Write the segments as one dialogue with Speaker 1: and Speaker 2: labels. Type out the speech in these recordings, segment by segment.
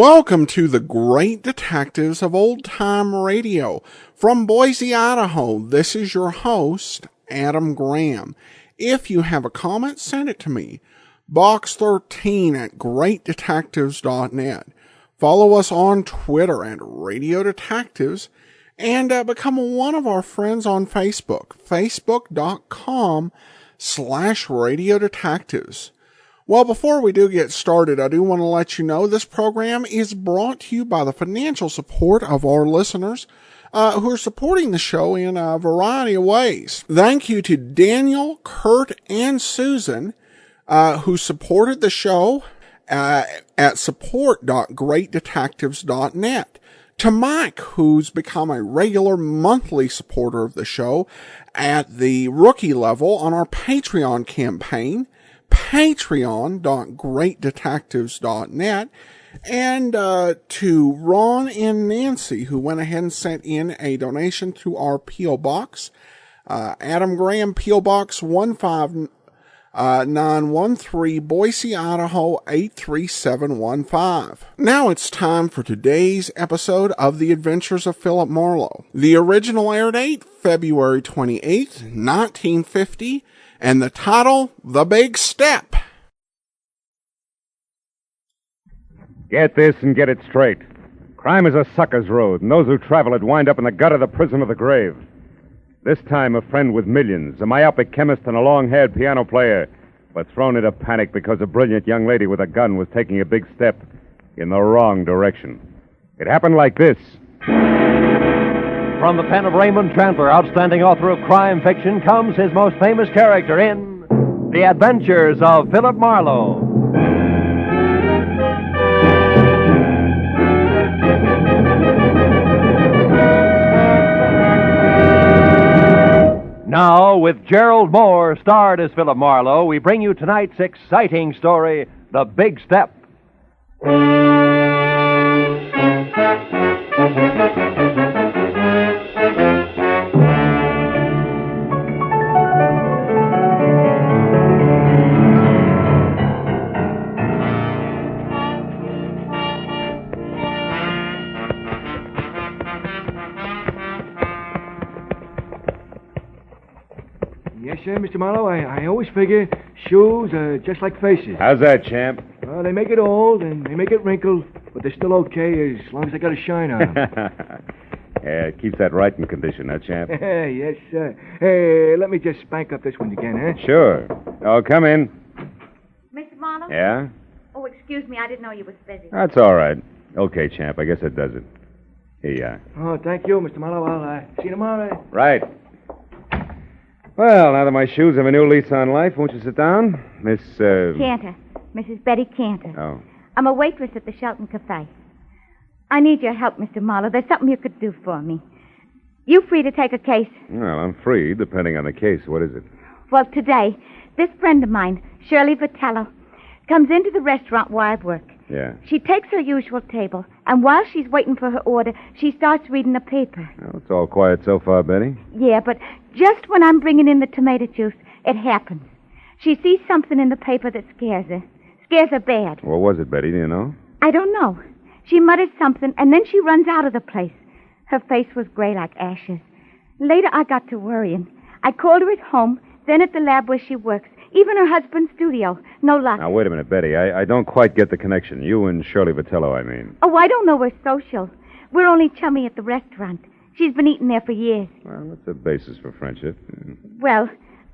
Speaker 1: Welcome to the Great Detectives of Old Time Radio. From Boise, Idaho, this is your host, Adam Graham. If you have a comment, send it to me. Box 13 at greatdetectives.net. Follow us on Twitter at Radio Detectives. And become one of our friends on Facebook. Facebook.com/Radio Detectives. Well, before we do get started, I do want to let you know this program is brought to you by the financial support of our listeners who are supporting the show in a variety of ways. Thank you to Daniel, Kurt, and Susan who supported the show at support.greatdetectives.net. To Mike, who's become a regular monthly supporter of the show at the rookie level on our Patreon campaign, patreon.greatdetectives.net, and to Ron and Nancy, who went ahead and sent in a donation to our P.O. Box, Adam Graham, P.O. Box 15913, Boise, Idaho 83715. Now it's time for today's episode of The Adventures of Philip Marlowe. The original air date, February 28th, 1950, and the title, The Big Step.
Speaker 2: Get this and get it straight. Crime is a sucker's road, and those who travel it wind up in the gut of the prison of the grave. This time, a friend with millions, a myopic chemist and a long-haired piano player, but thrown into panic because a brilliant young lady with a gun was taking a big step in the wrong direction. It happened like this.
Speaker 3: From the pen of Raymond Chandler, outstanding author of crime fiction, comes his most famous character in The Adventures of Philip Marlowe. Now, with Gerald Moore starred as Philip Marlowe, we bring you tonight's exciting story, The Big Step.
Speaker 4: Yes, sir, Mr. Marlowe. I always figure shoes are just like faces.
Speaker 2: How's that, champ?
Speaker 4: Well, they make it old and they make it wrinkled, but they're still okay as long as they got a shine on them.
Speaker 2: Yeah, it keeps that right in condition, huh, champ?
Speaker 4: Yes, sir. Hey, let me just spank up this one again, huh?
Speaker 2: Sure. Oh, come in.
Speaker 5: Mr. Marlowe?
Speaker 2: Yeah?
Speaker 5: Oh, excuse me. I didn't know you was busy.
Speaker 2: That's all right. Okay, champ. I guess that does it. Here you are.
Speaker 4: Oh, thank you, Mr. Marlowe. I'll see you tomorrow.
Speaker 2: Right. Well, now that my shoes have a new lease on life, won't you sit down? Miss,
Speaker 5: Cantor. Mrs. Betty Cantor.
Speaker 2: Oh.
Speaker 5: I'm a waitress at the Shelton Cafe. I need your help, Mr. Marlowe. There's something you could do for me. You free to take a case?
Speaker 2: Well, I'm free, depending on the case. What is it?
Speaker 5: Well, today, this friend of mine, Shirley Vitello, comes into the restaurant where I work.
Speaker 2: Yeah.
Speaker 5: She takes her usual table, and while she's waiting for her order, she starts reading the paper.
Speaker 2: Well, it's all quiet so far, Betty.
Speaker 5: Yeah, but just when I'm bringing in the tomato juice, it happens. She sees something in the paper that scares her. Scares her bad.
Speaker 2: What was it, Betty? Do you know?
Speaker 5: I don't know. She mutters something, and then she runs out of the place. Her face was gray like ashes. Later, I got to worrying. I called her at home, then at the lab where she works, even her husband's studio. No luck.
Speaker 2: Now, wait a minute, Betty. I don't quite get the connection. You and Shirley Vitello, I mean.
Speaker 5: Oh, I don't know her social. We're only chummy at the restaurant. She's been eating there for years.
Speaker 2: Well, that's a basis for friendship.
Speaker 5: Well,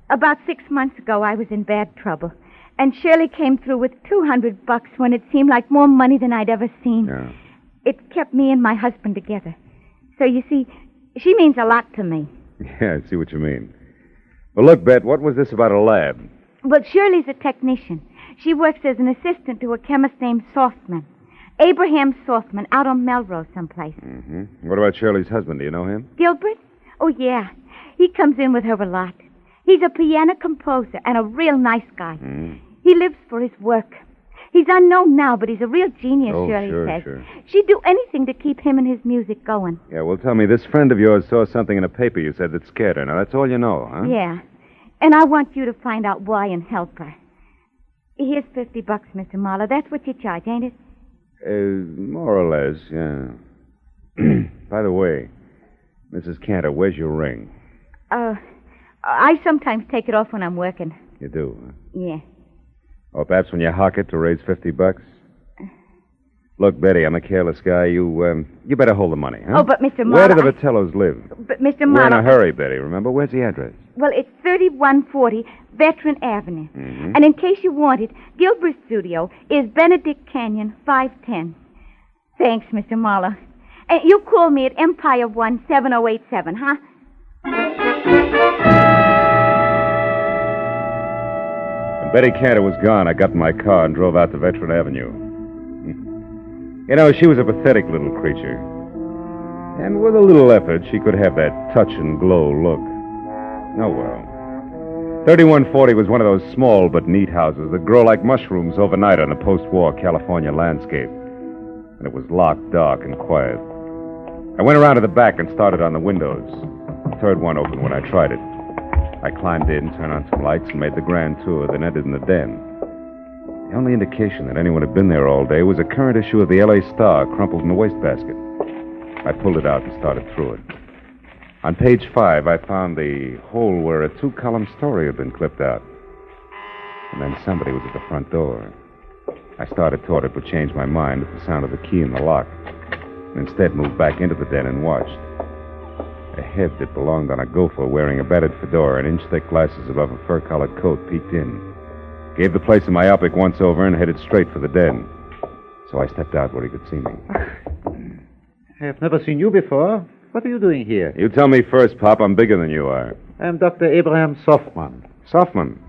Speaker 5: about 6 months ago, I was in bad trouble. And Shirley came through with $200 when it seemed like more money than I'd ever seen.
Speaker 2: Yeah.
Speaker 5: It kept me and my husband together. So, you see, she means a lot to me.
Speaker 2: Yeah, I see what you mean. Well, look, Bet, what was this about a lab?
Speaker 5: Well, Shirley's a technician. She works as an assistant to a chemist named Softman. Abraham Softman, out on Melrose someplace.
Speaker 2: Mm-hmm. What about Shirley's husband? Do you know him?
Speaker 5: Gilbert? Oh, yeah. He comes in with her a lot. He's a piano composer and a real nice guy.
Speaker 2: Mm.
Speaker 5: He lives for his work. He's unknown now, but he's a real genius, Shirley says.
Speaker 2: Sure.
Speaker 5: She'd do anything to keep him and his music going.
Speaker 2: Yeah, well, tell me, this friend of yours saw something in a paper you said that scared her. Now, that's all you know, huh?
Speaker 5: Yeah. And I want you to find out why and help her. Here's $50, Mr. Marlowe. That's what you charge, ain't it?
Speaker 2: More or less, yeah. By the way, Mrs. Cantor, where's your ring?
Speaker 5: I sometimes take it off when I'm working.
Speaker 2: You do, huh?
Speaker 5: Yeah.
Speaker 2: Or perhaps when you hock it to raise $50? Look, Betty, I'm a careless guy. You better hold the money, huh?
Speaker 5: Oh, but Mr. Marlowe...
Speaker 2: Where do the Vitellos live?
Speaker 5: But Mr.
Speaker 2: We're
Speaker 5: Marlowe...
Speaker 2: in a hurry, Betty, remember? Where's the address?
Speaker 5: Well, it's 3140 Veteran Avenue.
Speaker 2: Mm-hmm.
Speaker 5: And in case you want it, Gilbert's studio is Benedict Canyon, 510. Thanks, Mr. Marlowe. And you call me at Empire 17087, huh?
Speaker 2: When Betty Cantor was gone, I got in my car and drove out to Veteran Avenue. You know, she was a pathetic little creature. And with a little effort, she could have that touch and glow look. Oh, well. 3140 was one of those small but neat houses that grow like mushrooms overnight on a post-war California landscape. And it was locked, dark, and quiet. I went around to the back and started on the windows. The third one opened when I tried it. I climbed in, turned on some lights, and made the grand tour, then entered in the den. The only indication that anyone had been there all day was a current issue of the L.A. Star crumpled in the wastebasket. I pulled it out and started through it. On page 5, I found the hole where a 2-column story had been clipped out. And then somebody was at the front door. I started toward it, but changed my mind at the sound of the key in the lock. And instead moved back into the den and watched. A head that belonged on a gopher wearing a battered fedora and inch-thick glasses above a fur-collared coat peeked in. Gave the place a myopic once-over and headed straight for the den. So I stepped out where he could see me.
Speaker 6: I have never seen you before. What are you doing here?
Speaker 2: You tell me first, Pop. I'm bigger than you are.
Speaker 6: I'm Dr. Abraham Softman.
Speaker 2: Softman?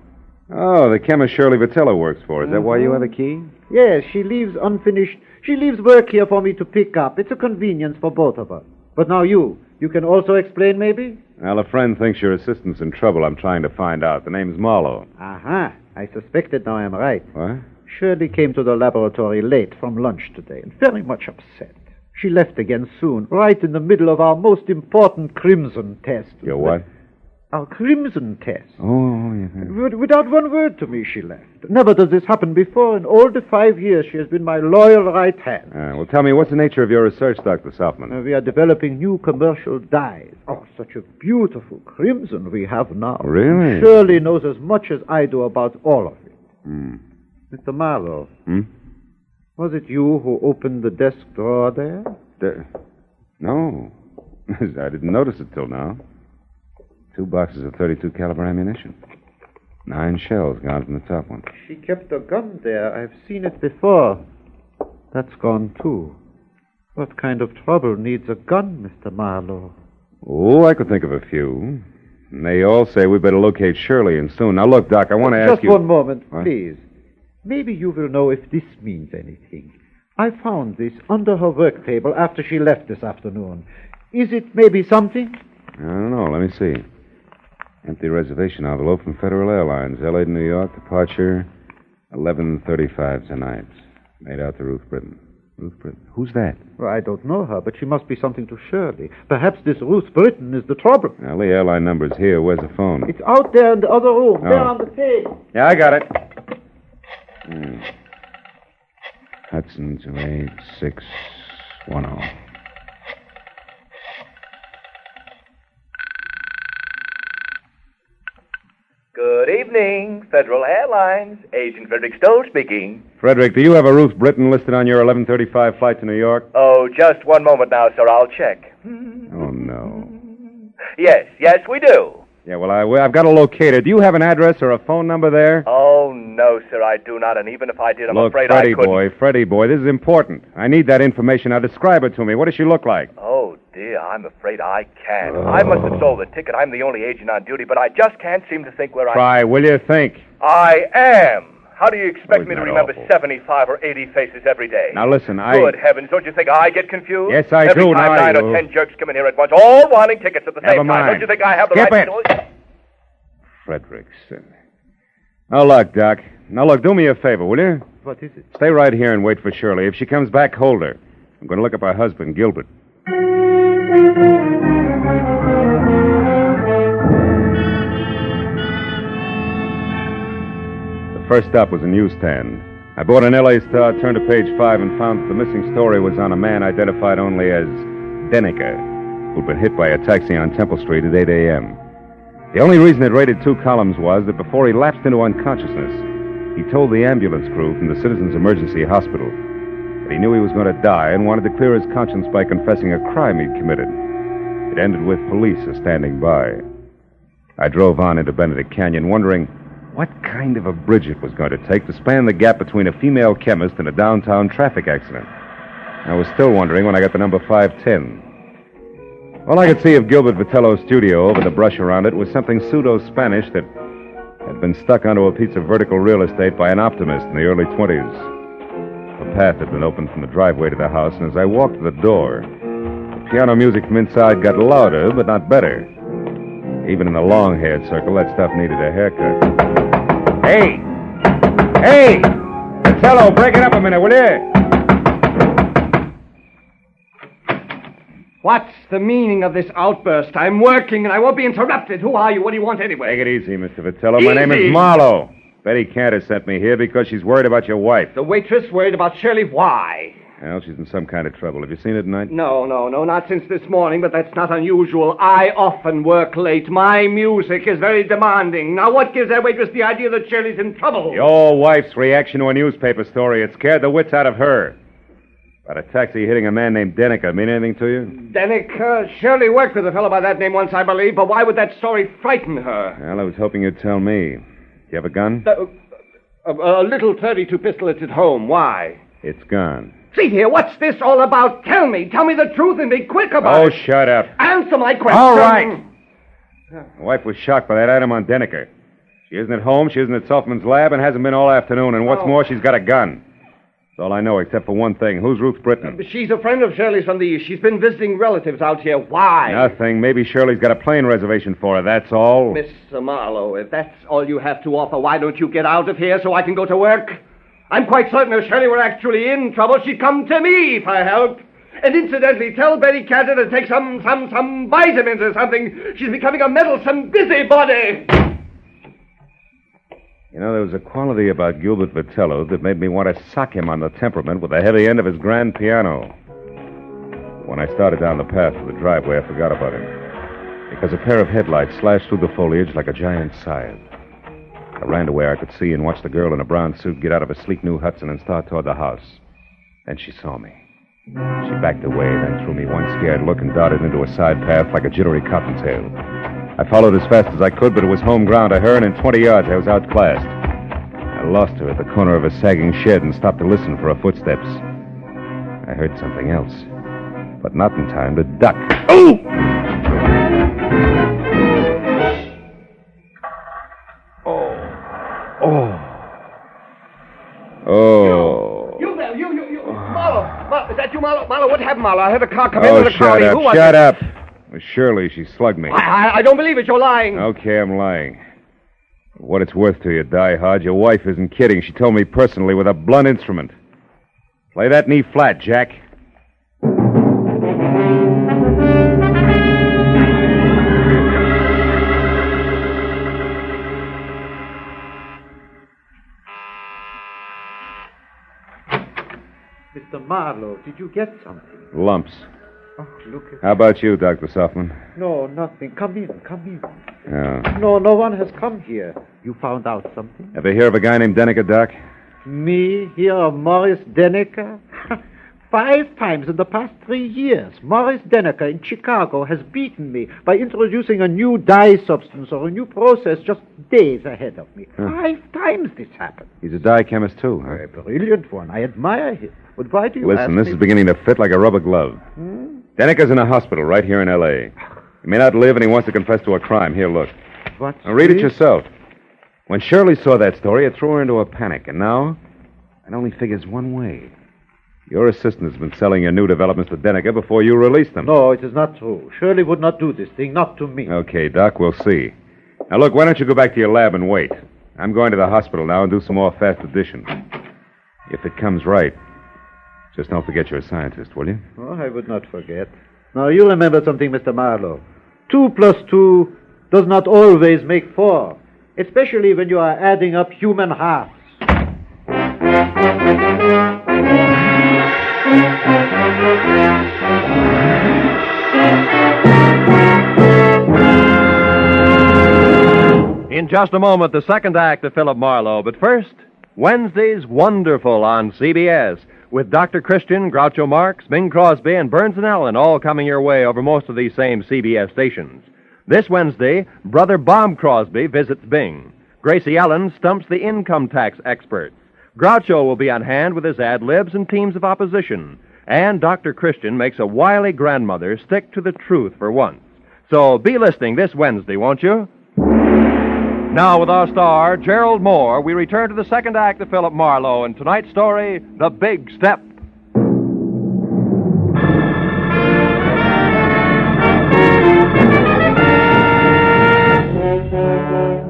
Speaker 2: Oh, the chemist Shirley Vitello works for. Is that why you have a key?
Speaker 6: Yes, she leaves unfinished. She leaves work here for me to pick up. It's a convenience for both of us. But now you can also explain, maybe?
Speaker 2: Well, a friend thinks your assistant's in trouble. I'm trying to find out. The name's Marlowe.
Speaker 6: Aha. I suspected now I'm right.
Speaker 2: What?
Speaker 6: Shirley came to the laboratory late from lunch today and very much upset. She left again soon, right in the middle of our most important crimson test.
Speaker 2: Your what?
Speaker 6: Our crimson test.
Speaker 2: Oh, yeah.
Speaker 6: Without one word to me, she left. Never does this happen before. In all the 5 years, she has been my loyal right hand.
Speaker 2: Well, tell me, what's the nature of your research, Dr. Softman?
Speaker 6: We are developing new commercial dyes. Oh, such a beautiful crimson we have now.
Speaker 2: Really?
Speaker 6: Shirley knows as much as I do about all of it. Mr. Marlowe. Was it you who opened the desk drawer there?
Speaker 2: No. I didn't notice it till now. 2 boxes of .32 caliber ammunition. 9 shells gone from the top one.
Speaker 6: She kept a gun there. I've seen it before. That's gone, too. What kind of trouble needs a gun, Mr. Marlowe?
Speaker 2: Oh, I could think of a few. And they all say we better locate Shirley and soon. Now, look, Doc, I want to ask you...
Speaker 6: Just one moment,
Speaker 2: What?
Speaker 6: please. Maybe you will know if this means anything. I found this under her work table after she left this afternoon. Is it maybe something?
Speaker 2: I don't know. Let me see. Empty reservation envelope from Federal Airlines, L.A. to New York, departure 11:35 tonight. Made out to Ruth Britton. Ruth Britton? Who's that?
Speaker 6: Well, I don't know her, but she must be something to Shirley. Perhaps this Ruth Britton is the trouble.
Speaker 2: Well, the airline number's here. Where's the phone?
Speaker 6: It's out there in the other room, there
Speaker 2: Oh.
Speaker 6: on the table.
Speaker 2: Yeah, I got it. Hudson 28610.
Speaker 7: Good evening, Federal Airlines. Agent Frederick Stowe speaking.
Speaker 2: Frederick, do you have a Ruth Britton listed on your 11:35 flight to New York?
Speaker 7: Oh, just one moment now, sir. I'll check.
Speaker 2: Oh, no.
Speaker 7: Yes, we do.
Speaker 2: Yeah, well, I've got to locate her. Do you have an address or a phone number there?
Speaker 7: Oh, no, sir, I do not. And even if I did, I'm
Speaker 2: Look,
Speaker 7: afraid
Speaker 2: Freddie
Speaker 7: I couldn't.
Speaker 2: Freddie boy, this is important. I need that information. Now, describe it to me. What does she look like?
Speaker 7: Oh, dear, I'm afraid I can't. I must have sold the ticket. I'm the only agent on duty, but I just can't seem to think where
Speaker 2: Try, will you? Think.
Speaker 7: I am. How do you expect
Speaker 2: Oh,
Speaker 7: me to
Speaker 2: isn't that
Speaker 7: remember
Speaker 2: awful?
Speaker 7: 75 or 80 faces every day?
Speaker 2: Now, listen,
Speaker 7: Good heavens, don't you think I get confused?
Speaker 2: Yes, I
Speaker 7: every
Speaker 2: do.
Speaker 7: Time
Speaker 2: Now
Speaker 7: 9
Speaker 2: I
Speaker 7: or
Speaker 2: do.
Speaker 7: 10 jerks come in here at once, all wanting tickets at the
Speaker 2: Never
Speaker 7: same time.
Speaker 2: mind.
Speaker 7: Don't you think I have the
Speaker 2: Skip
Speaker 7: right
Speaker 2: it.
Speaker 7: to do it?
Speaker 2: Frederiksen. Now, look, Doc. Now, look, do me a favor, will you?
Speaker 6: What is it?
Speaker 2: Stay right here and wait for Shirley. If she comes back, hold her. I'm going to look up her husband, Gilbert. The first stop was a newsstand. I bought an L.A. Star, turned to page 5, and found that the missing story was on a man identified only as Denneker, who'd been hit by a taxi on Temple Street at 8 a.m. The only reason it rated 2 columns was that before he lapsed into unconsciousness, he told the ambulance crew from the Citizens Emergency Hospital that he knew he was going to die and wanted to clear his conscience by confessing a crime he'd committed. It ended with police standing by. I drove on into Benedict Canyon, wondering what kind of a bridge it was going to take to span the gap between a female chemist and a downtown traffic accident. I was still wondering when I got to number 510. All I could see of Gilbert Vitello's studio over the brush around it was something pseudo-Spanish that had been stuck onto a piece of vertical real estate by an optimist in the early 20s. The path had been opened from the driveway to the house, and as I walked to the door, the piano music from inside got louder, but not better. Even in the long-haired circle, that stuff needed a haircut. Hey! Hey! Vitello, break it up a minute, will you?
Speaker 8: What's the meaning of this outburst? I'm working and I won't be interrupted. Who are you? What do you want anyway?
Speaker 2: Take it easy, Mr. Vitello. My name is Marlowe. Betty Cantor sent me here because she's worried about your wife.
Speaker 8: The waitress worried about Shirley. Why?
Speaker 2: Well, she's in some kind of trouble. Have you seen her tonight?
Speaker 8: No, not since this morning, but that's not unusual. I often work late. My music is very demanding. Now, what gives that waitress the idea that Shirley's in trouble?
Speaker 2: Your wife's reaction to a newspaper story. It scared the wits out of her. About a taxi hitting a man named Denneker mean anything to you?
Speaker 8: Denneker? Shirley worked with a fellow by that name once, I believe, but why would that story frighten her?
Speaker 2: Well, I was hoping you'd tell me. Do you have a gun?
Speaker 8: A little .32 pistol. It's at home. Why?
Speaker 2: It's gone.
Speaker 8: See here, what's this all about? Tell me the truth and be quick about it.
Speaker 2: Oh, shut up.
Speaker 8: Answer my question.
Speaker 2: All right. My wife was shocked by that item on Denneker. She isn't at home, she isn't at Selfman's lab, and hasn't been all afternoon. And what's more, she's got a gun. That's all I know, except for one thing. Who's Ruth Britton?
Speaker 8: She's a friend of Shirley's from the East. She's been visiting relatives out here. Why?
Speaker 2: Nothing. Maybe Shirley's got a plane reservation for her, that's all.
Speaker 8: Mr. Marlowe, if that's all you have to offer, why don't you get out of here so I can go to work? I'm quite certain if Shirley were actually in trouble, she'd come to me for help. And incidentally, tell Betty Cantor to take some vitamins or something. She's becoming a meddlesome busybody.
Speaker 2: You know, there was a quality about Gilbert Vitello that made me want to sock him on the temperament with the heavy end of his grand piano. When I started down the path to the driveway, I forgot about him, because a pair of headlights slashed through the foliage like a giant scythe. I ran to where I could see and watched the girl in a brown suit get out of a sleek new Hudson and start toward the house. Then she saw me. She backed away, then threw me one scared look and darted into a side path like a jittery cottontail. I followed as fast as I could, but it was home ground to her, and in 20 yards I was outclassed. I lost her at the corner of a sagging shed and stopped to listen for her footsteps. I heard something else, but not in time to duck. Oh! Oh.
Speaker 8: You there, you. Marlowe, is that you, Marlowe? Marlowe, what happened, Marlowe? I heard a car come in with a crowd.
Speaker 2: Shut up. Well, surely she slugged me.
Speaker 8: I don't believe it. You're lying.
Speaker 2: Okay, I'm lying. For what it's worth to you, Die Hard, your wife isn't kidding. She told me personally with a blunt instrument. Play that knee flat, Jack.
Speaker 6: Mr. Marlowe, did you get something?
Speaker 2: Lumps.
Speaker 6: Oh, look at...
Speaker 2: How about you, Dr. Softman?
Speaker 6: No, nothing. Come in.
Speaker 2: Yeah.
Speaker 6: No one has come here. You found out something?
Speaker 2: Ever hear of a guy named Denneker, Doc?
Speaker 6: Me hear of Morris Denneker? 5 times in the past 3 years, Morris Denneker in Chicago has beaten me by introducing a new dye substance or a new process just days ahead of me. 5 times this happened.
Speaker 2: He's a dye chemist, too, huh?
Speaker 6: A brilliant one. I admire him. But why do you
Speaker 2: Listen,
Speaker 6: ask
Speaker 2: this
Speaker 6: me?
Speaker 2: is beginning to fit like a rubber glove. Denneker's in a hospital right here in L.A. He may not live, and he wants to confess to a crime. Here, look.
Speaker 6: What's
Speaker 2: Now, read it
Speaker 6: this?
Speaker 2: yourself. When Shirley saw that story, it threw her into a panic, and now it only figures one way. Your assistant has been selling your new developments to Denneker before you released them.
Speaker 6: No, it is not true. Shirley would not do this thing, not to me.
Speaker 2: Okay, Doc, we'll see. Now, look, why don't you go back to your lab and wait? I'm going to the hospital now and do some more fast addition. If it comes right, just don't forget you're a scientist, will you?
Speaker 6: Oh, I would not forget. Now, you remember something, Mr. Marlowe. 2 + 2 does not always make 4, especially when you are adding up human halves.
Speaker 3: In just a moment, the second act of Philip Marlowe. But first, Wednesday's Wonderful on CBS, with Dr. Christian, Groucho Marx, Bing Crosby, and Burns and Allen all coming your way over most of these same CBS stations. This Wednesday, Brother Bob Crosby visits Bing. Gracie Allen stumps the income tax experts. Groucho will be on hand with his ad-libs and teams of opposition. And Dr. Christian makes a wily grandmother stick to the truth for once. So be listening this Wednesday, won't you? Now, with our star, Gerald Moore, we return to the second act of Philip Marlowe and tonight's story, The Big Step.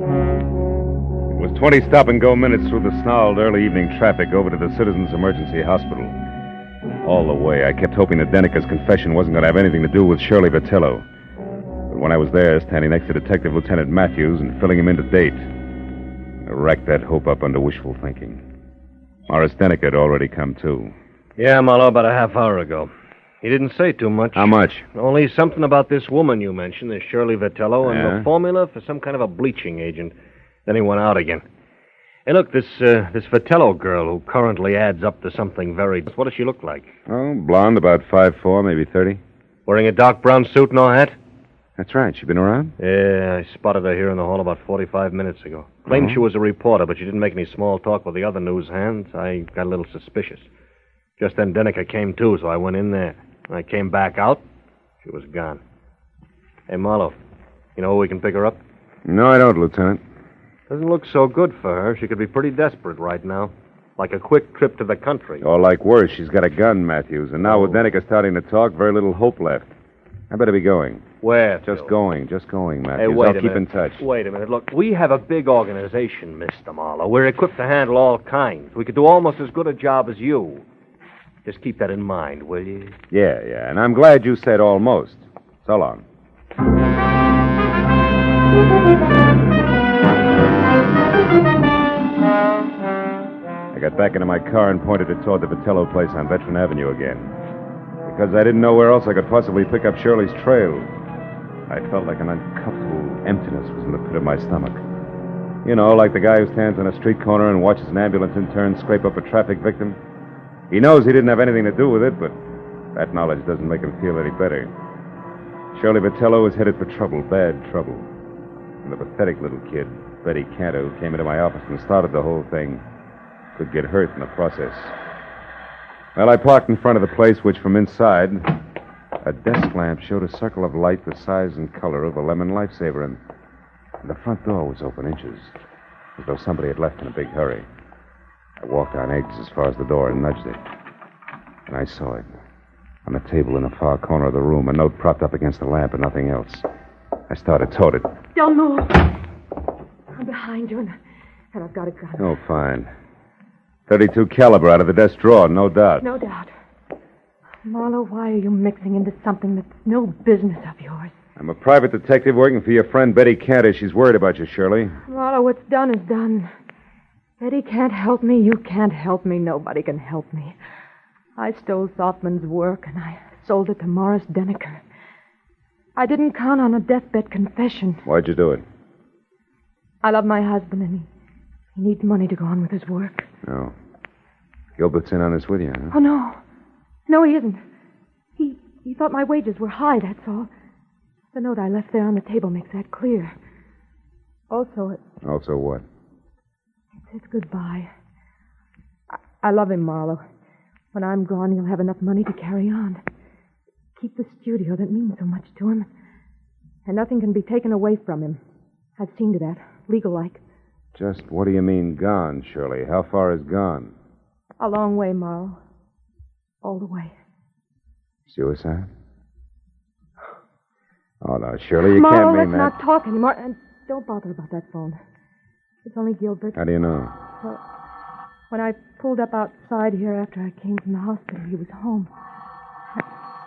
Speaker 2: It was 20 stop-and-go minutes through the snarled early evening traffic over to the Citizens Emergency Hospital. All the way, I kept hoping that Denica's confession wasn't going to have anything to do with Shirley Vitello. But when I was there, standing next to Detective Lieutenant Matthews and filling him in to date, I racked that hope up under wishful thinking. Morris Denica had already come, too.
Speaker 9: Yeah, Marlowe, about a half hour ago. He didn't say too much.
Speaker 2: How much?
Speaker 9: Only something about this woman you mentioned, this Shirley Vitello, and
Speaker 2: Yeah?
Speaker 9: the formula for some kind of a bleaching agent. Then he went out again. Hey, look, this Vitello girl who currently adds up to something very... What does she look like?
Speaker 2: Oh, blonde, about 5'4", maybe 30.
Speaker 9: Wearing a dark brown suit, no hat?
Speaker 2: That's right. She been around?
Speaker 9: Yeah, I spotted her here in the hall about 45 minutes ago. Claimed she was a reporter, but she didn't make any small talk with the other news hands. I got a little suspicious. Just then Denica came too, so I went in there. When I came back out, she was gone. Hey, Marlowe, you know where we can pick her up?
Speaker 2: No, I don't, Lieutenant.
Speaker 9: Doesn't look so good for her. She could be pretty desperate right now. Like a quick trip to the country.
Speaker 2: Or like worse, she's got a gun, Matthews. And now with Denica starting to talk, very little hope left. I better be going.
Speaker 9: Where?
Speaker 2: Just going, Matthews.
Speaker 9: Hey, wait
Speaker 2: I'll
Speaker 9: a
Speaker 2: keep
Speaker 9: minute.
Speaker 2: in touch.
Speaker 9: Wait a minute. Look, we have a big organization, Mr. Marlowe. We're equipped to handle all kinds. We could do almost as good a job as you. Just keep that in mind, will you?
Speaker 2: Yeah. And I'm glad you said almost. So long. I got back into my car and pointed it toward the Vitello place on Veteran Avenue again. Because I didn't know where else I could possibly pick up Shirley's trail. I felt like an uncomfortable emptiness was in the pit of my stomach. You know, like the guy who stands on a street corner and watches an ambulance intern scrape up a traffic victim. He knows he didn't have anything to do with it, but that knowledge doesn't make him feel any better. Shirley Vitello was headed for trouble, bad trouble. And the pathetic little kid, Betty Cantor, who came into my office and started the whole thing, could get hurt in the process. Well, I parked in front of the place, which from inside, a desk lamp showed a circle of light the size and color of a lemon lifesaver, and the front door was open inches, as though somebody had left in a big hurry. I walked on eggs as far as the door and nudged it. And I saw it. On the table in the far corner of the room, a note propped up against the lamp and nothing else. I started toward it.
Speaker 10: Don't move. I'm behind you, and I've got a gun.
Speaker 2: Oh, fine. 32 caliber out of the desk drawer, no doubt.
Speaker 10: No doubt. Marlowe, why are you mixing into something that's no business of yours?
Speaker 2: I'm a private detective working for your friend Betty Cantor. She's worried about you, Shirley.
Speaker 10: Marlowe, what's done is done. Betty can't help me. You can't help me. Nobody can help me. I stole Softman's work, and I sold it to Morris Denica. I didn't count on a deathbed confession.
Speaker 2: Why'd you do it?
Speaker 10: I love my husband, and he needs money to go on with his work.
Speaker 2: No. Gilbert's in on this with you, huh?
Speaker 10: Oh, no. No, he isn't. He thought my wages were high, that's all. The note I left there on the table makes that clear. Also,
Speaker 2: Also what?
Speaker 10: it says goodbye. I love him, Marlowe. When I'm gone, he'll have enough money to carry on. Keep the studio that means so much to him. And nothing can be taken away from him. I've seen to that, legal-like.
Speaker 2: Just what do you mean gone, Shirley? How far is gone?
Speaker 10: A long way, Marlowe. All the way.
Speaker 2: Suicide? Oh, no, Shirley, you
Speaker 10: Marlowe,
Speaker 2: can't mean
Speaker 10: let's
Speaker 2: that.
Speaker 10: not talk anymore. And don't bother about that phone. It's only Gilbert.
Speaker 2: How do you know?
Speaker 10: Well, when I pulled up outside here after I came from the hospital, he was home.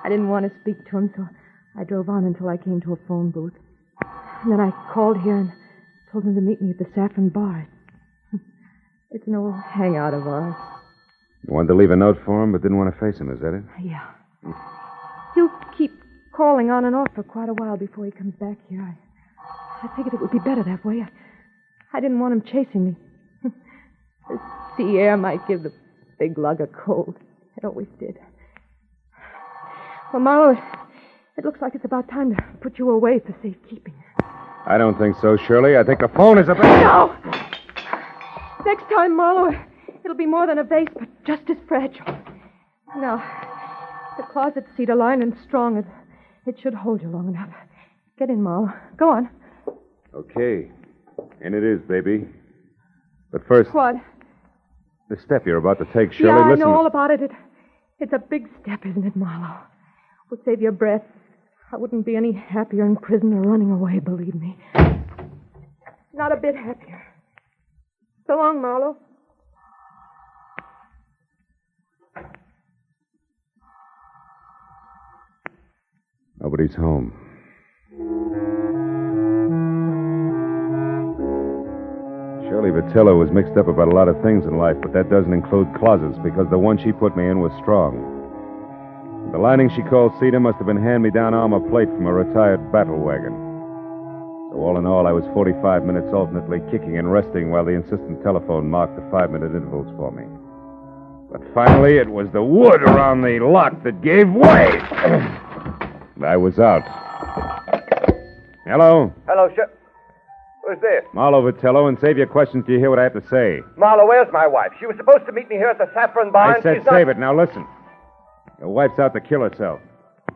Speaker 10: I didn't want to speak to him, so I drove on until I came to a phone booth. And then I called here and told him to meet me at the Saffron Bar. It's an old hangout of ours.
Speaker 2: You wanted to leave a note for him, but didn't want to face him, is that it?
Speaker 10: Yeah. He'll keep calling on and off for quite a while before he comes back here. I figured it would be better that way. I didn't want him chasing me. The sea air might give the big lug a cold. It always did. Well, Marlowe, it looks like it's about time to put you away for safekeeping.
Speaker 2: I don't think so, Shirley. I think the phone is about...
Speaker 10: No! Next time, Marlowe, it'll be more than a vase, but just as fragile. Now, the closet's cedar lined and strong. It should hold you long enough. Get in, Marlowe. Go on.
Speaker 2: Okay. And it is, baby. But first...
Speaker 10: What?
Speaker 2: The step you're about to take, Shirley,
Speaker 10: yeah, I
Speaker 2: listen...
Speaker 10: know all about it. It's a big step, isn't it, Marlowe? Would save your breath. I wouldn't be any happier in prison or running away, believe me. Not a bit happier. So long, Marlowe.
Speaker 2: Nobody's home. Shirley Vitello was mixed up about a lot of things in life, but that doesn't include closets, because the one she put me in was strong. The lining she called cedar must have been hand-me-down armor plate from a retired battle wagon. So all in all, I was 45 minutes alternately kicking and resting while the insistent telephone marked the 5-minute intervals for me. But finally, it was the wood around the lock that gave way. I was out. Hello?
Speaker 7: Hello, who's this?
Speaker 2: Marlowe Vitello, and save your questions till you hear what I have to say.
Speaker 7: Marlowe, where's my wife? She was supposed to meet me here at the Saffron Bar.
Speaker 2: I said save it. Now listen. Your wife's out to kill herself.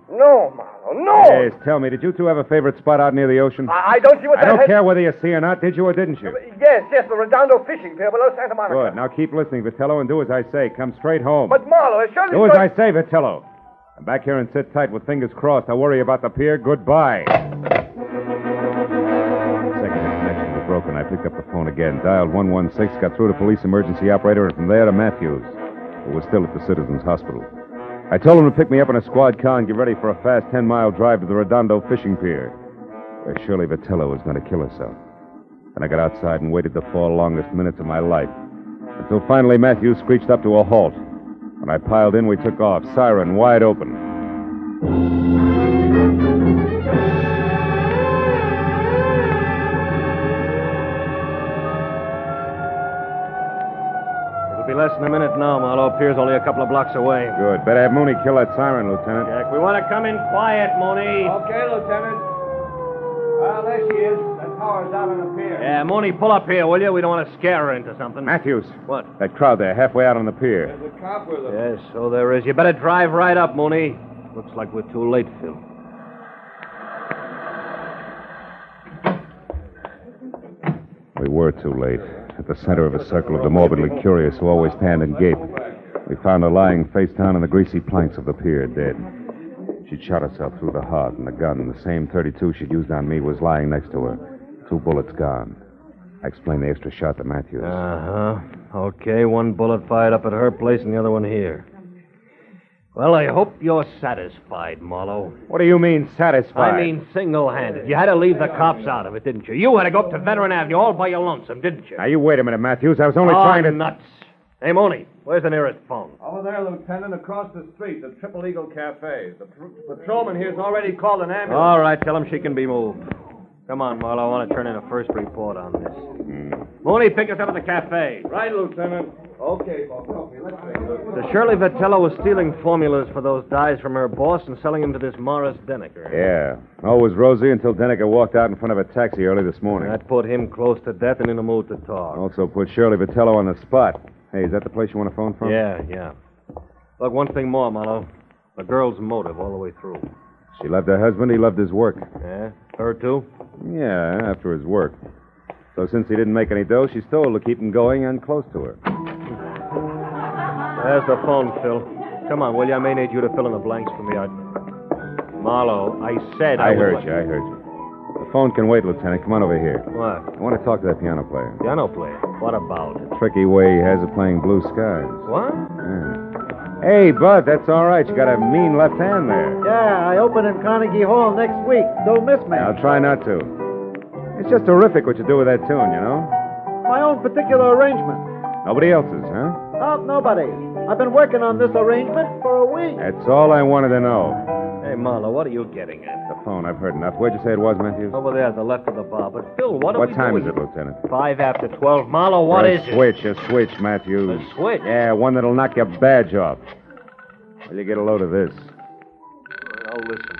Speaker 7: No, Marlowe, no!
Speaker 2: Yes, tell me, did you two have a favorite spot out near the ocean?
Speaker 7: I don't see what
Speaker 2: I don't care whether you see or not. Did you or didn't you?
Speaker 7: Yes, the Redondo fishing pier below Santa Monica.
Speaker 2: Good. Now keep listening, Vitello, and do as I say. Come straight home.
Speaker 7: But, Marlowe, it's surely...
Speaker 2: Do as I say, Vitello. Come back here and sit tight with fingers crossed. I'll worry about the pier. Goodbye. Broken. I picked up the phone again, dialed 116, got through to police emergency operator, and from there to Matthews, who was still at the Citizens Hospital. I told him to pick me up in a squad car and get ready for a fast 10-mile drive to the Redondo fishing pier, where Shirley Vitello was going to kill herself. Then I got outside and waited the 4 longest minutes of my life, until finally Matthews screeched up to a halt. When I piled in, we took off, siren wide open.
Speaker 9: It'll be less than a minute now, Marlowe. Pier's only a couple of blocks away.
Speaker 2: Good. Better have Mooney kill that siren, Lieutenant.
Speaker 9: Jack, we want to come in quiet, Mooney.
Speaker 8: Okay, Lieutenant. Well, there she is. That tower's out on the pier.
Speaker 9: Yeah, Mooney, pull up here, will you? We don't want to scare her into something.
Speaker 2: Matthews.
Speaker 9: What?
Speaker 2: That crowd there, halfway out on the pier.
Speaker 8: There's a cop with them.
Speaker 9: Yes, so there is. You better drive right up, Mooney. Looks like we're too late, Phil.
Speaker 2: We were too late. At the center of a circle of the morbidly curious who always stand and gape, we found her lying face down on the greasy planks of the pier, dead. She'd shot herself through the heart, and the gun, the same .32 she'd used on me, was lying next to her. 2 bullets gone. I explained the extra shot to Matthews.
Speaker 9: Uh-huh. Okay, 1 bullet fired up at her place and the other one here. Well, I hope you're satisfied, Marlowe.
Speaker 2: What do you mean, satisfied?
Speaker 9: I mean single-handed. You had to leave the cops out of it, didn't you? You had to go up to Veteran Avenue all by your lonesome, didn't you?
Speaker 2: Now, you wait a minute, Matthews. I was only trying to...
Speaker 9: nuts. Hey, Mooney, where's the nearest phone?
Speaker 8: Over there, Lieutenant, across the street, the Triple Eagle Cafe. The patrolman here's already called an ambulance.
Speaker 9: All right, tell him she can be moved. Come on, Marlowe. I want to turn in a first report on this. Mooney, pick us up at the cafe.
Speaker 8: Right, Lieutenant. Okay, Bob. Okay, let's see.
Speaker 9: So Shirley Vitello was stealing formulas for those dyes from her boss and selling them to this Morris Denneker.
Speaker 2: Yeah. All was rosy until Denneker walked out in front of a taxi early this morning.
Speaker 9: That put him close to death and in a mood to talk.
Speaker 2: Also put Shirley Vitello on the spot. Hey, is that the place you want to phone from?
Speaker 9: Yeah. Look, one thing more, Marlowe. The girl's motive all the way through.
Speaker 2: She loved her husband. He loved his work.
Speaker 9: Yeah? Her, too?
Speaker 2: Yeah, after his work. So since he didn't make any dough, she stole to keep him going and close to her.
Speaker 9: There's the phone, Phil. Come on, will you? I may need you to fill in the blanks for me. Marlowe, I said
Speaker 2: I heard you. The phone can wait, Lieutenant. Come on over here.
Speaker 9: What?
Speaker 2: I want to talk to that piano player.
Speaker 9: Piano player? What about it?
Speaker 2: Tricky way he has of playing Blue Skies.
Speaker 9: What?
Speaker 2: Yeah. Hey, Bud, that's all right. You got a mean left hand there.
Speaker 6: Yeah, I open in Carnegie Hall next week. Don't miss me.
Speaker 2: I'll try not to. It's just terrific what you do with that tune, you know?
Speaker 6: My own particular arrangement.
Speaker 2: Nobody else's, huh?
Speaker 6: Oh, nobody. I've been working on this arrangement for a week.
Speaker 2: That's all I wanted to know.
Speaker 9: Hey, Marlowe, what are you getting at?
Speaker 2: The phone, I've heard enough. Where'd you say it was, Matthews?
Speaker 9: Over there, at the left of the bar. But, Phil, what
Speaker 2: time is it, Lieutenant?
Speaker 9: 5 after 12. Marlowe, what is it?
Speaker 2: A switch, Matthews.
Speaker 9: A switch?
Speaker 2: Yeah, one that'll knock your badge off. Will you get a load of this?
Speaker 9: Oh, listen.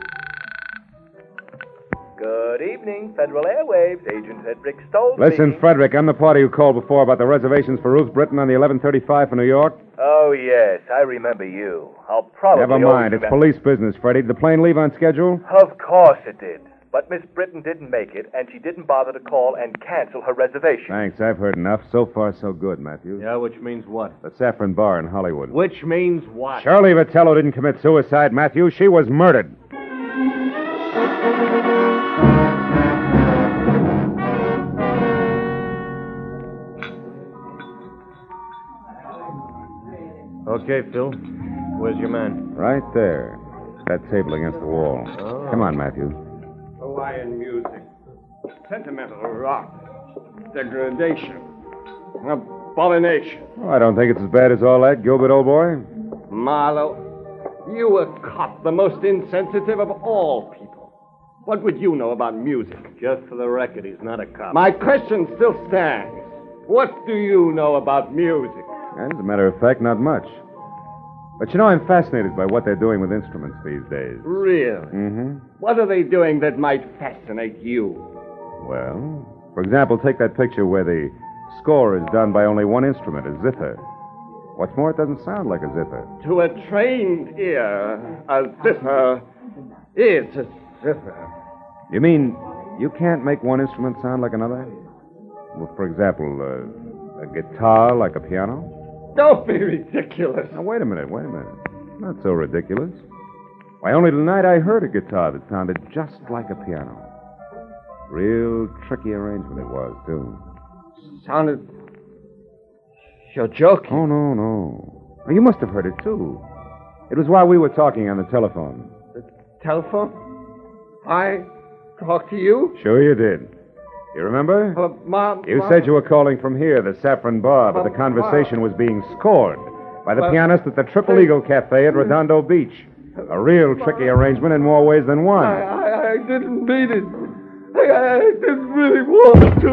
Speaker 7: Good evening, Federal Airwaves. Agent Frederick Stoll.
Speaker 2: Listen,
Speaker 7: speaking.
Speaker 2: Frederick, I'm the party who called before about the reservations for Ruth Britton on the 11:35 for New York.
Speaker 7: Oh, yes, I remember you. I'll probably...
Speaker 2: Never mind. It's police business, Freddie. Did the plane leave on schedule?
Speaker 7: Of course it did. But Miss Britton didn't make it, and she didn't bother to call and cancel her reservation.
Speaker 2: Thanks. I've heard enough. So far, so good, Matthews.
Speaker 9: Yeah, which means what?
Speaker 2: The Saffron Bar in Hollywood.
Speaker 9: Which means what?
Speaker 2: Shirley Vitello didn't commit suicide, Matthews. She was murdered.
Speaker 9: Okay, Phil. Where's your man?
Speaker 2: Right there. That table against the wall.
Speaker 9: Oh.
Speaker 2: Come on, Matthews.
Speaker 11: Hawaiian music, sentimental rock, degradation, abomination.
Speaker 2: Oh, I don't think it's as bad as all that, Gilbert, old boy.
Speaker 11: Marlowe, you a cop, the most insensitive of all people. What would you know about music?
Speaker 9: Just for the record, he's not a cop.
Speaker 11: My question still stands. What do you know about music?
Speaker 2: As a matter of fact, not much. But you know, I'm fascinated by what they're doing with instruments these days.
Speaker 11: Really?
Speaker 2: Mm-hmm.
Speaker 11: What are they doing that might fascinate you?
Speaker 2: Well, for example, take that picture where the score is done by only one instrument, a zither. What's more, it doesn't sound like a zither.
Speaker 11: To a trained ear, a zither is a zither.
Speaker 2: You mean you can't make one instrument sound like another? Well, for example, a guitar like a piano?
Speaker 11: Don't be ridiculous.
Speaker 2: Now, wait a minute. Not so ridiculous. Why, only tonight I heard a guitar that sounded just like a piano. Real tricky arrangement it was, too.
Speaker 11: Sounded... You're joking.
Speaker 2: Oh, no. Well, you must have heard it, too. It was while we were talking on the telephone.
Speaker 11: The telephone? I talked to you?
Speaker 2: Sure you did. You remember?
Speaker 11: Mom...
Speaker 2: You said you were calling from here, the Saffron Bar, but the conversation was being scored by the pianist at the Triple Eagle Cafe at Redondo Beach. A real tricky arrangement in more ways than one.
Speaker 11: I didn't mean it. I didn't really want to.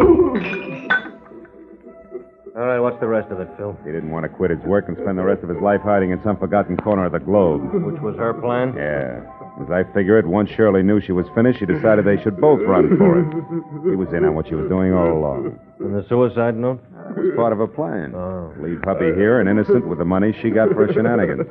Speaker 9: All right, what's the rest of it, Phil?
Speaker 2: He didn't want to quit his work and spend the rest of his life hiding in some forgotten corner of the globe.
Speaker 9: Which was her plan?
Speaker 2: Yeah. As I figure it, once Shirley knew she was finished, she decided they should both run for it. He was in on what she was doing all along.
Speaker 9: And the suicide note?
Speaker 2: It was part of a plan.
Speaker 9: Oh.
Speaker 2: Leave Huppy here and innocent with the money she got for her shenanigans.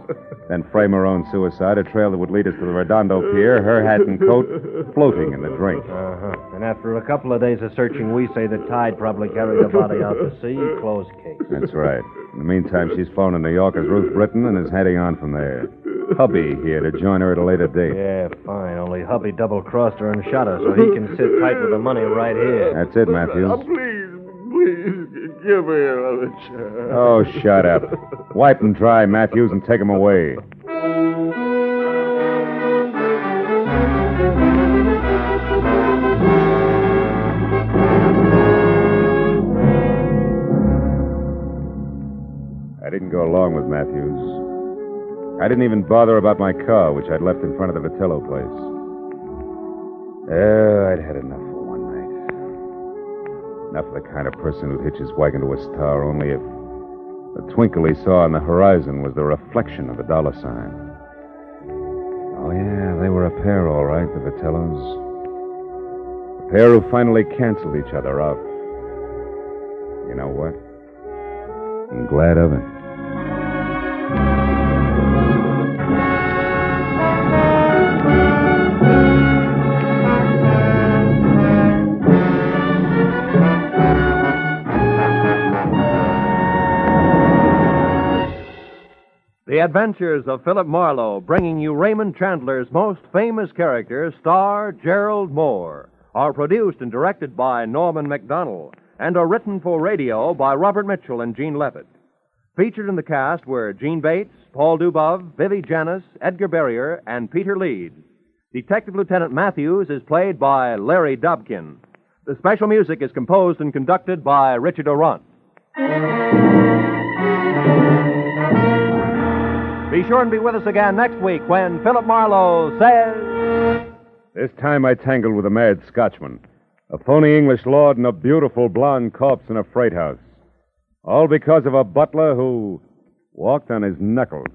Speaker 2: Then frame her own suicide, a trail that would lead us to the Redondo Pier, her hat and coat floating in the drink.
Speaker 9: Uh-huh. And after a couple of days of searching, we say the tide probably carried the body out to sea. Closed case.
Speaker 2: That's right. In the meantime, she's flown to New York as Ruth Britton and is heading on from there. Hubby here to join her at a later date.
Speaker 9: Yeah, fine. Only Hubby double-crossed her and shot her, so he can sit tight with the money right here.
Speaker 2: That's it, Matthews.
Speaker 11: Please, give me another chance.
Speaker 2: Oh, shut up. Wipe them dry, Matthews, and take them away. I didn't go along with Matthews. I didn't even bother about my car, which I'd left in front of the Vitello place. I'd had enough for one night. Enough of the kind of person who'd hitch his wagon to a star only if the twinkle he saw on the horizon was the reflection of a dollar sign. Oh, yeah, they were a pair, all right, the Vitellos. A pair who finally canceled each other out. You know what? I'm glad of it.
Speaker 3: The Adventures of Philip Marlowe, bringing you Raymond Chandler's most famous character, star Gerald Moore, are produced and directed by Norman MacDonald and are written for radio by Robert Mitchell and Gene Levitt. Featured in the cast were Gene Bates, Paul Dubov, Vivi Janis, Edgar Barrier, and Peter Leeds. Detective Lieutenant Matthews is played by Larry Dobkin. The special music is composed and conducted by Richard Orant. Be sure and be with us again next week when Philip Marlowe says...
Speaker 2: This time I tangled with a mad Scotchman, a phony English lord, and a beautiful blonde corpse in a freight house. All because of a butler who walked on his knuckles.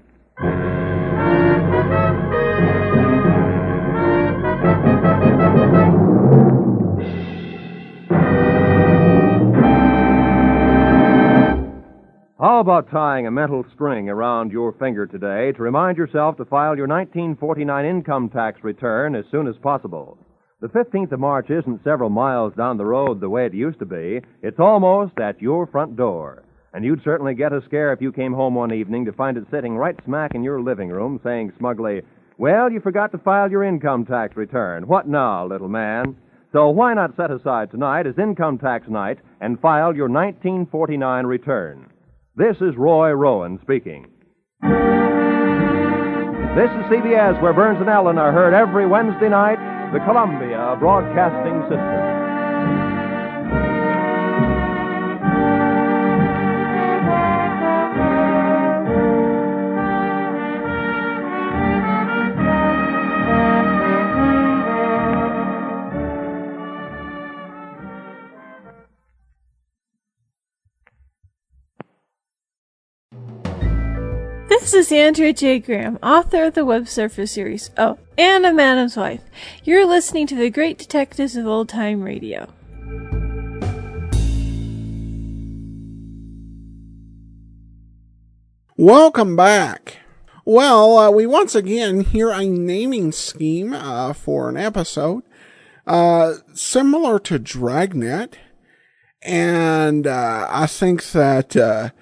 Speaker 3: How about tying a mental string around your finger today to remind yourself to file your 1949 income tax return as soon as possible? The 15th of March isn't several miles down the road the way it used to be. It's almost at your front door. And you'd certainly get a scare if you came home one evening to find it sitting right smack in your living room saying smugly, "Well, you forgot to file your income tax return. What now, little man?" So why not set aside tonight as income tax night and file your 1949 return? This is Roy Rowan speaking. This is CBS, where Burns and Allen are heard every Wednesday night, the Columbia Broadcasting System.
Speaker 12: This is Andrea J. Graham, author of the Web Surfer series. Oh, and a Madam's Wife. You're listening to the Great Detectives of Old Time Radio.
Speaker 1: Welcome back. Well, we once again hear a naming scheme for an episode similar to Dragnet, and I think that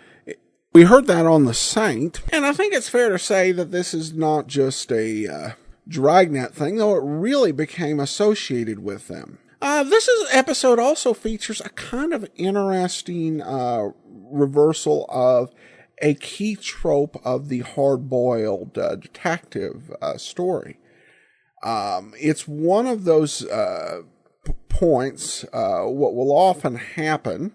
Speaker 1: we heard that on The Saint, and I think it's fair to say that this is not just a Dragnet thing, though it really became associated with them. This episode also features a kind of interesting reversal of a key trope of the hard-boiled detective story. It's one of those points, what will often happen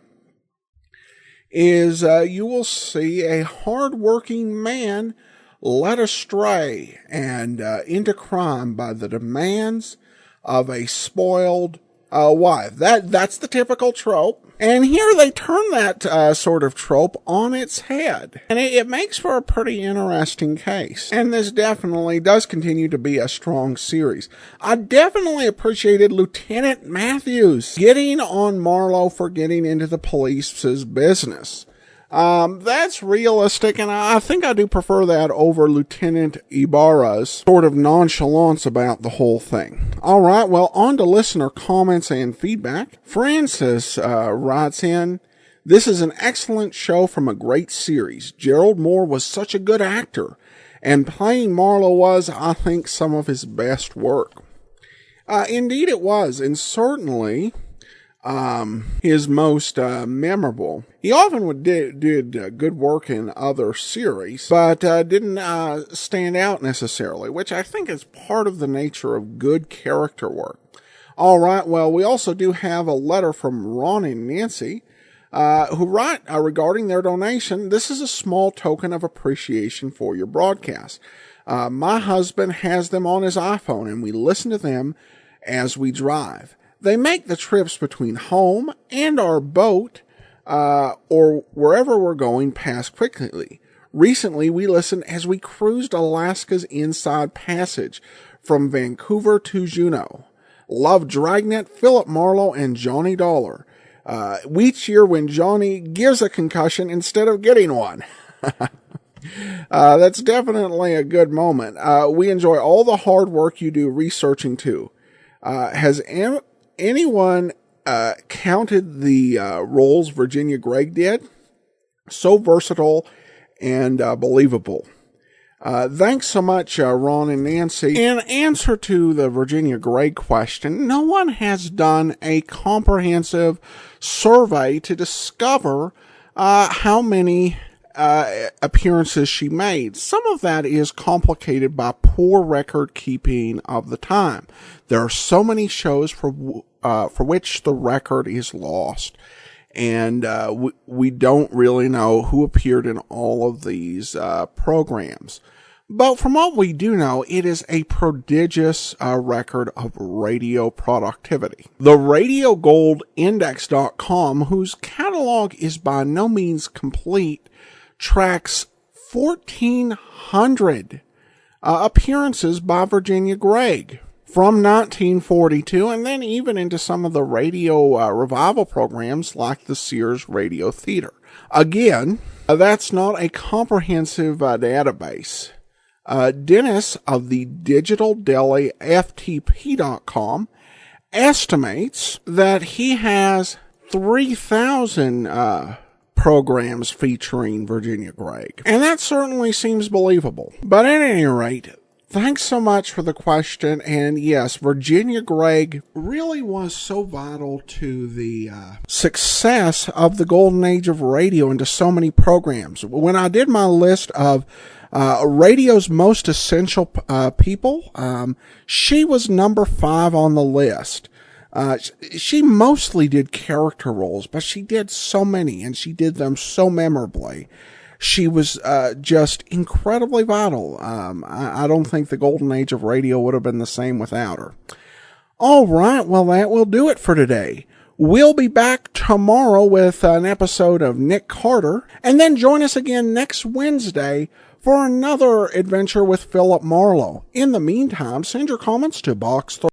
Speaker 1: is you will see a hard-working man led astray and into crime by the demands of a spoiled wife. That's the typical trope. And here they turn that sort of trope on its head. And it makes for a pretty interesting case. And this definitely does continue to be a strong series. I definitely appreciated Lieutenant Matthews getting on Marlowe for getting into the police's business. That's realistic, and I think I do prefer that over Lieutenant Ibarra's sort of nonchalance about the whole thing. All right, well, on to listener comments and feedback. Francis writes in, "This is an excellent show from a great series. Gerald Moore was such a good actor, and playing Marlowe was, I think, some of his best work." Indeed it was, and certainly his most memorable. He often did good work in other series, but didn't stand out necessarily, which I think is part of the nature of good character work. All right, well, we also do have a letter from Ron and Nancy, who write regarding their donation. "This is a small token of appreciation for your broadcast. My husband has them on his iPhone, and we listen to them as we drive. They make the trips between home and our boat, or wherever we're going past quickly. Recently, we listened as we cruised Alaska's Inside Passage from Vancouver to Juneau. Love Dragnet, Philip Marlowe, and Johnny Dollar. We cheer when Johnny gives a concussion instead of getting one." That's definitely a good moment. We enjoy all the hard work you do researching too. Has anyone counted the roles Virginia Gregg did? So versatile and believable. Thanks so much, Ron and Nancy. In answer to the Virginia Gregg question, no one has done a comprehensive survey to discover how many appearances she made. Some of that is complicated by poor record keeping of the time. There are so many shows for which the record is lost, and we don't really know who appeared in all of these programs. But from what we do know, it is a prodigious record of radio productivity. The RadioGoldIndex.com, whose catalog is by no means complete, tracks 1,400 appearances by Virginia Gregg from 1942, and then even into some of the radio revival programs like the Sears Radio Theater. Again, that's not a comprehensive database. Dennis of the Digital Deli FTP.com estimates that he has 3,000 programs featuring Virginia Gregg. And that certainly seems believable. But at any rate, thanks so much for the question. And yes, Virginia Gregg really was so vital to the success of the golden age of radio and to so many programs. When I did my list of radio's most essential people, she was number 5 on the list. She mostly did character roles, but she did so many, and she did them so memorably. She was just incredibly vital. I don't think the golden age of radio would have been the same without her. All right, well, that will do it for today. We'll be back tomorrow with an episode of Nick Carter, and then join us again next Wednesday for another adventure with Philip Marlowe. In the meantime, send your comments to Box